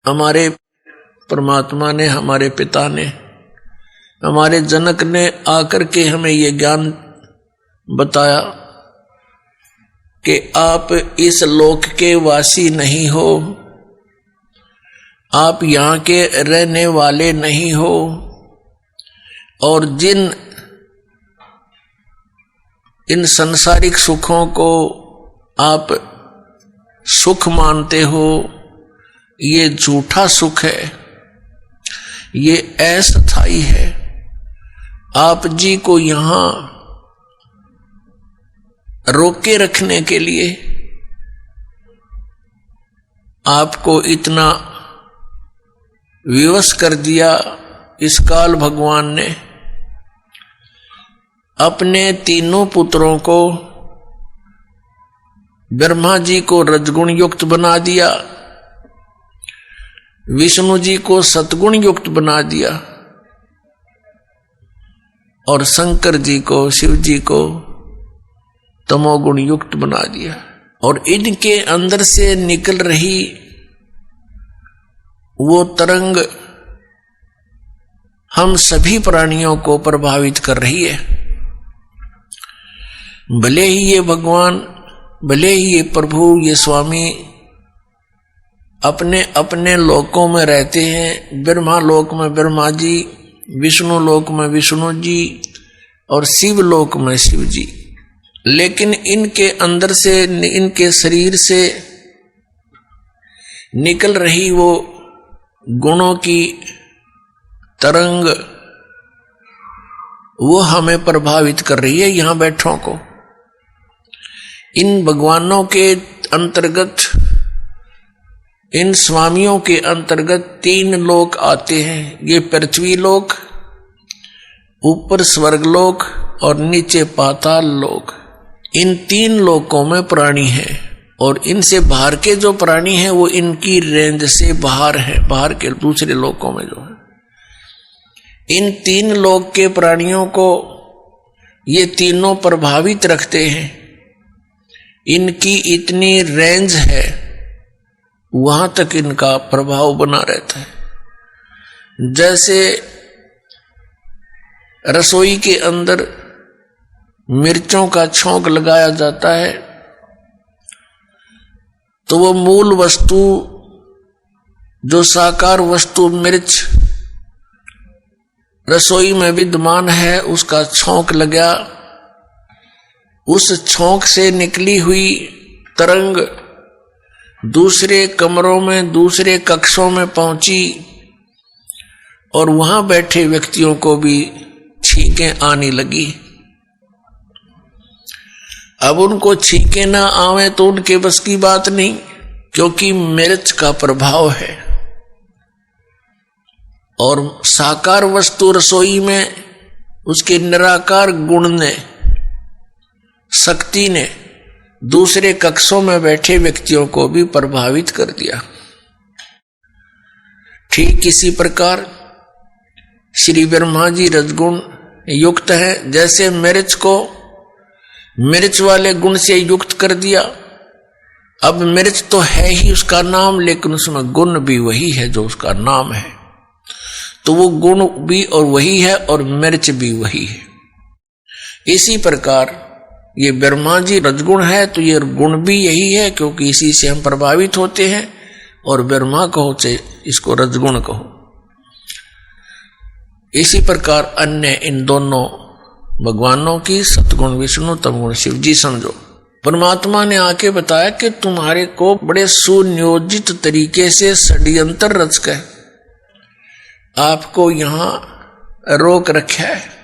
हमारे परमात्मा ने, हमारे पिता ने, हमारे जनक ने आकर के हमें ये ज्ञान बताया कि आप इस लोक के वासी नहीं हो, आप यहाँ के रहने वाले नहीं हो, और जिन इन सांसारिक सुखों को आप सुख मानते हो, ये झूठा सुख है, ये अस्थायी है। आप जी को यहाँ रोके रखने के लिए आपको इतना विवश कर दिया इस काल भगवान ने। अपने तीनों पुत्रों को, ब्रह्मा जी को रजगुण युक्त बना दिया, विष्णु जी को सतगुण युक्त बना दिया, और शंकर जी को, शिव जी को तमोगुण युक्त बना दिया। और इनके अंदर से निकल रही वो तरंग हम सभी प्राणियों को प्रभावित कर रही है। भले ही ये भगवान, भले ही ये प्रभु, ये स्वामी अपने अपने लोकों में रहते हैं, ब्रह्मा लोक में ब्रह्मा जी, विष्णु लोक में विष्णु जी, और शिव लोक में शिव जी, लेकिन इनके अंदर से, इनके शरीर से निकल रही वो गुणों की तरंग, वो हमें प्रभावित कर रही है, यहां बैठों को। इन भगवानों के अंतर्गत, इन स्वामियों के अंतर्गत 3 लोक आते हैं। ये पृथ्वी लोक, ऊपर स्वर्गलोक और नीचे पाताल लोक। इन 3 लोकों में प्राणी है, और इनसे बाहर के जो प्राणी हैं वो इनकी रेंज से बाहर है, बाहर के दूसरे लोकों में जो है। इन 3 लोक के प्राणियों को ये तीनों प्रभावित रखते हैं। इनकी इतनी रेंज है, वहां तक इनका प्रभाव बना रहता है। जैसे रसोई के अंदर मिर्चों का छौंक लगाया जाता है, तो वो मूल वस्तु, जो साकार वस्तु मिर्च रसोई में विद्यमान है, उसका छौंक लगा, उस छौंक से निकली हुई तरंग दूसरे कमरों में, दूसरे कक्षों में पहुंची, और वहां बैठे व्यक्तियों को भी छींकें आने लगी। अब उनको छींकें ना आवे तो उनके बस की बात नहीं, क्योंकि मिर्च का प्रभाव है। और साकार वस्तु रसोई में उसके निराकार गुण ने, शक्ति ने दूसरे कक्षों में बैठे व्यक्तियों को भी प्रभावित कर दिया। ठीक इसी प्रकार श्री ब्रह्मा जी रजगुण युक्त है। जैसे मिर्च को मिर्च वाले गुण से युक्त कर दिया, अब मिर्च तो है ही उसका नाम, लेकिन उसमें गुण भी वही है जो उसका नाम है, तो वो गुण भी और वही है और मिर्च भी वही है। इसी प्रकार ये ब्रह्मा जी रजगुण है, तो ये गुण भी यही है, क्योंकि इसी से हम प्रभावित होते हैं। और ब्रह्मा कहो चाहे इसको रजगुण कहो। इसी प्रकार अन्य इन दोनों भगवानों की, सतगुण विष्णु, तमगुण शिव जी समझो। परमात्मा ने आके बताया कि तुम्हारे को बड़े सुनियोजित तरीके से षड्यंत्र रच कर आपको यहां रोक रखा है।